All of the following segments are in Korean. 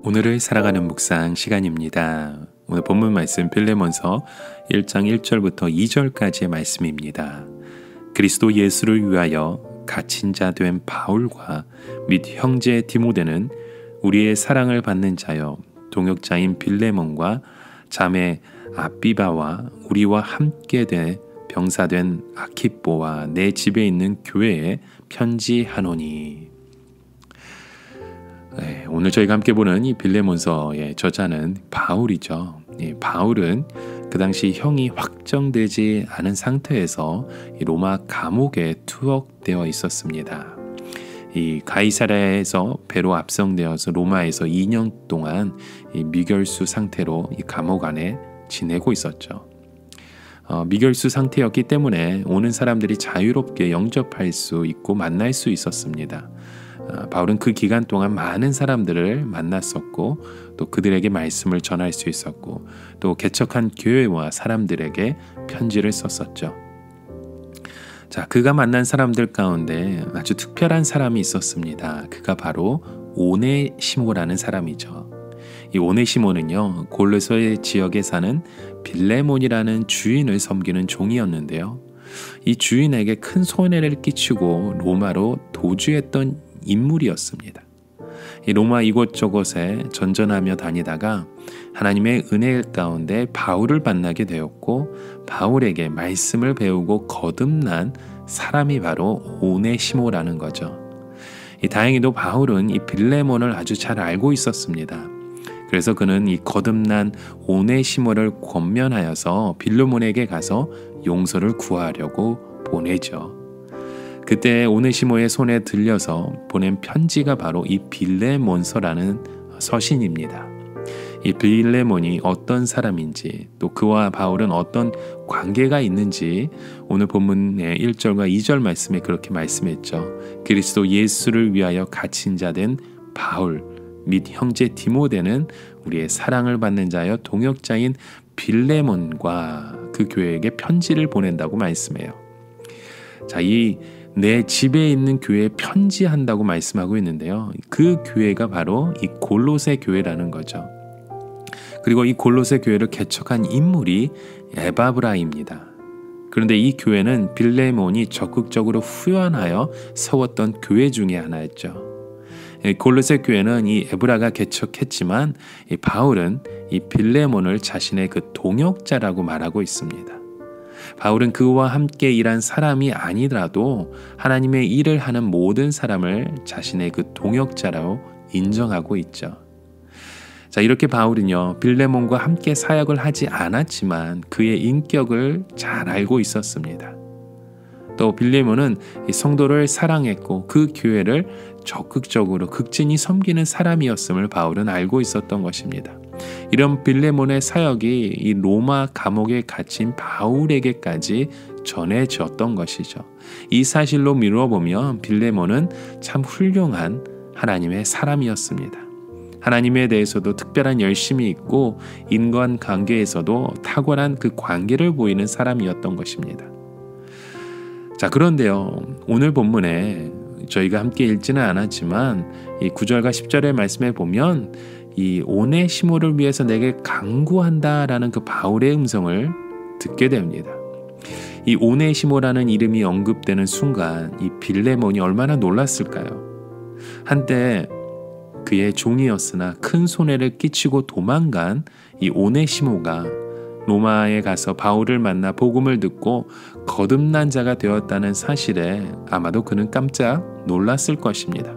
오늘을 살아가는 묵상 시간입니다. 오늘 본문 말씀 빌레몬서 1장 1절부터 2절까지의 말씀입니다. 그리스도 예수를 위하여 갇힌 자 된 바울과 및 형제 디모데는 우리의 사랑을 받는 자여 동역자인 빌레몬과 자매 아비바와 우리와 함께 돼 병사된 아키뽀와 내 집에 있는 교회에 편지하노니. 오늘 저희가 함께 보는 이 빌레몬서의 저자는 바울이죠. 바울은 그 당시 형이 확정되지 않은 상태에서 로마 감옥에 투옥되어 있었습니다. 이 가이사랴에서 배로 압송되어서 로마에서 2년 동안 이 미결수 상태로 이 감옥 안에 지내고 있었죠. 미결수 상태였기 때문에 오는 사람들이 자유롭게 영접할 수 있고 만날 수 있었습니다. 바울은 그 기간 동안 많은 사람들을 만났었고 또 그들에게 말씀을 전할 수 있었고 또 개척한 교회와 사람들에게 편지를 썼었죠. 자, 그가 만난 사람들 가운데 아주 특별한 사람이 있었습니다. 그가 바로 오네시모라는 사람이죠. 이 오네시모는요, 골로새 지역에 사는 빌레몬이라는 주인을 섬기는 종이었는데요. 이 주인에게 큰 손해를 끼치고 로마로 도주했던 인물이었습니다. 이 로마 이곳저곳에 전전하며 다니다가 하나님의 은혜 가운데 바울을 만나게 되었고 바울에게 말씀을 배우고 거듭난 사람이 바로 오네시모라는 거죠. 다행히도 바울은 이 빌레몬을 아주 잘 알고 있었습니다. 그래서 그는 이 거듭난 오네시모를 권면하여서 빌레몬에게 가서 용서를 구하려고 보내죠. 그때 오네시모의 손에 들려서 보낸 편지가 바로 이 빌레몬서라는 서신입니다. 이 빌레몬이 어떤 사람인지 또 그와 바울은 어떤 관계가 있는지 오늘 본문의 1절과 2절 말씀에 그렇게 말씀했죠. 그리스도 예수를 위하여 갇힌 자 된 바울 및 형제 디모데는 우리의 사랑을 받는 자여 동역자인 빌레몬과 그 교회에게 편지를 보낸다고 말씀해요. 자, 내 집에 있는 교회에 편지한다고 말씀하고 있는데요. 그 교회가 바로 이 골로새 교회라는 거죠. 그리고 이 골로새 교회를 개척한 인물이 에바브라입니다. 그런데 이 교회는 빌레몬이 적극적으로 후원하여 세웠던 교회 중에 하나였죠. 골로새 교회는 이 에브라가 개척했지만 이 바울은 이 빌레몬을 자신의 그 동역자라고 말하고 있습니다. 바울은 그와 함께 일한 사람이 아니라도 하나님의 일을 하는 모든 사람을 자신의 그 동역자라고 인정하고 있죠. 자, 이렇게 바울은요, 빌레몬과 함께 사역을 하지 않았지만 그의 인격을 잘 알고 있었습니다. 또 빌레몬은 이 성도를 사랑했고 그 교회를 적극적으로 극진히 섬기는 사람이었음을 바울은 알고 있었던 것입니다. 이런 빌레몬의 사역이 이 로마 감옥에 갇힌 바울에게까지 전해졌던 것이죠. 이 사실로 미뤄보면 빌레몬은 참 훌륭한 하나님의 사람이었습니다. 하나님에 대해서도 특별한 열심이 있고 인간관계에서도 탁월한 그 관계를 보이는 사람이었던 것입니다. 자, 그런데요, 오늘 본문에 저희가 함께 읽지는 않았지만 이 9절과 10절의 말씀에 보면 이 오네시모를 위해서 내게 간구한다라는 그 바울의 음성을 듣게 됩니다. 이 오네시모라는 이름이 언급되는 순간 이 빌레몬이 얼마나 놀랐을까요? 한때 그의 종이었으나 큰 손해를 끼치고 도망간 이 오네시모가 로마에 가서 바울을 만나 복음을 듣고 거듭난 자가 되었다는 사실에 아마도 그는 깜짝 놀랐을 것입니다.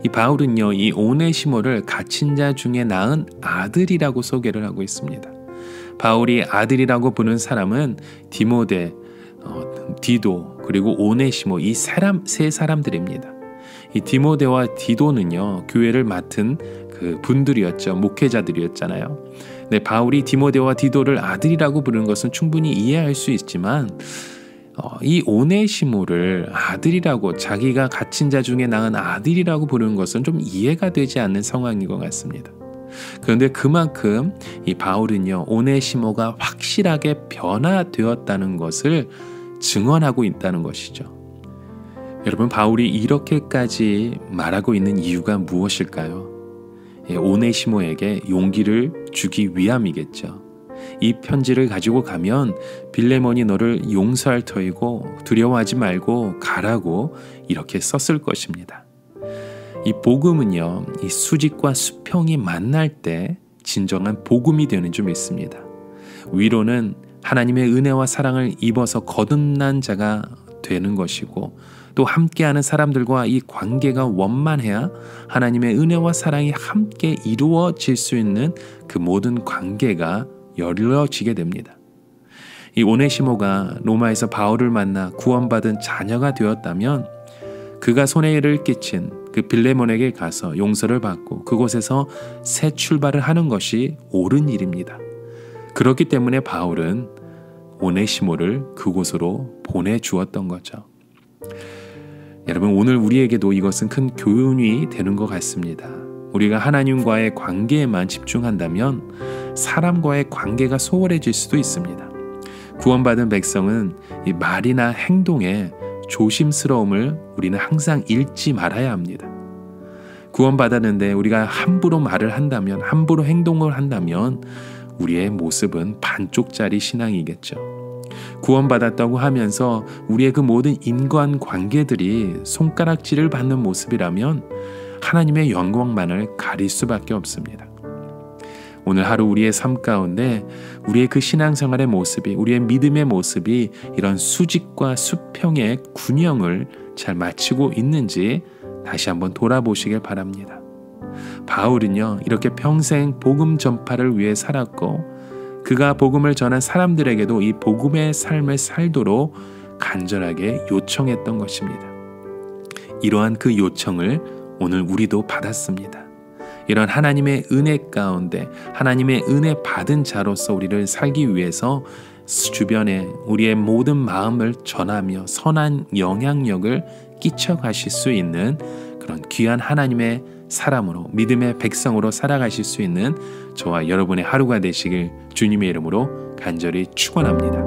이 바울은요, 이 오네시모를 갇힌 자 중에 낳은 아들이라고 소개를 하고 있습니다. 바울이 아들이라고 부른 사람은 디모데, 디도 그리고 오네시모 이 세 사람들입니다. 이 디모데와 디도는요, 교회를 맡은 그 분들이었죠. 목회자들이었잖아요. 네, 바울이 디모데와 디도를 아들이라고 부르는 것은 충분히 이해할 수 있지만 이 오네시모를 아들이라고, 자기가 갇힌 자 중에 낳은 아들이라고 부르는 것은 좀 이해가 되지 않는 상황인 것 같습니다. 그런데 그만큼 이 바울은요, 오네시모가 확실하게 변화되었다는 것을 증언하고 있다는 것이죠. 여러분, 바울이 이렇게까지 말하고 있는 이유가 무엇일까요? 오네시모에게 용기를 주기 위함이겠죠. 이 편지를 가지고 가면 빌레몬이 너를 용서할 터이고 두려워하지 말고 가라고 이렇게 썼을 것입니다. 이 복음은요, 이 수직과 수평이 만날 때 진정한 복음이 되는 줄 믿습니다. 위로는 하나님의 은혜와 사랑을 입어서 거듭난 자가 되는 것이고, 또 함께하는 사람들과 이 관계가 원만해야 하나님의 은혜와 사랑이 함께 이루어질 수 있는 그 모든 관계가 열려지게 됩니다. 이 오네시모가 로마에서 바울을 만나 구원받은 자녀가 되었다면 그가 손해를 끼친 그 빌레몬에게 가서 용서를 받고 그곳에서 새 출발을 하는 것이 옳은 일입니다. 그렇기 때문에 바울은 오네시모를 그곳으로 보내주었던 거죠. 여러분, 오늘 우리에게도 이것은 큰 교훈이 되는 것 같습니다. 우리가 하나님과의 관계에만 집중한다면 사람과의 관계가 소홀해질 수도 있습니다. 구원받은 백성은 이 말이나 행동에 조심스러움을 우리는 항상 잃지 말아야 합니다. 구원받았는데 우리가 함부로 말을 한다면, 함부로 행동을 한다면 우리의 모습은 반쪽짜리 신앙이겠죠. 구원받았다고 하면서 우리의 그 모든 인간관계들이 손가락질을 받는 모습이라면 하나님의 영광만을 가릴 수밖에 없습니다. 오늘 하루 우리의 삶 가운데 우리의 그 신앙생활의 모습이, 우리의 믿음의 모습이 이런 수직과 수평의 균형을 잘 맞추고 있는지 다시 한번 돌아보시길 바랍니다. 바울은요, 이렇게 평생 복음 전파를 위해 살았고 그가 복음을 전한 사람들에게도 이 복음의 삶을 살도록 간절하게 요청했던 것입니다. 이러한 그 요청을 오늘 우리도 받았습니다. 이런 하나님의 은혜 가운데 하나님의 은혜 받은 자로서 우리를 살기 위해서 주변에 우리의 모든 마음을 전하며 선한 영향력을 끼쳐가실 수 있는 그런 귀한 하나님의 사람으로, 믿음의 백성으로 살아가실 수 있는 저와 여러분의 하루가 되시길 주님의 이름으로 간절히 축원합니다.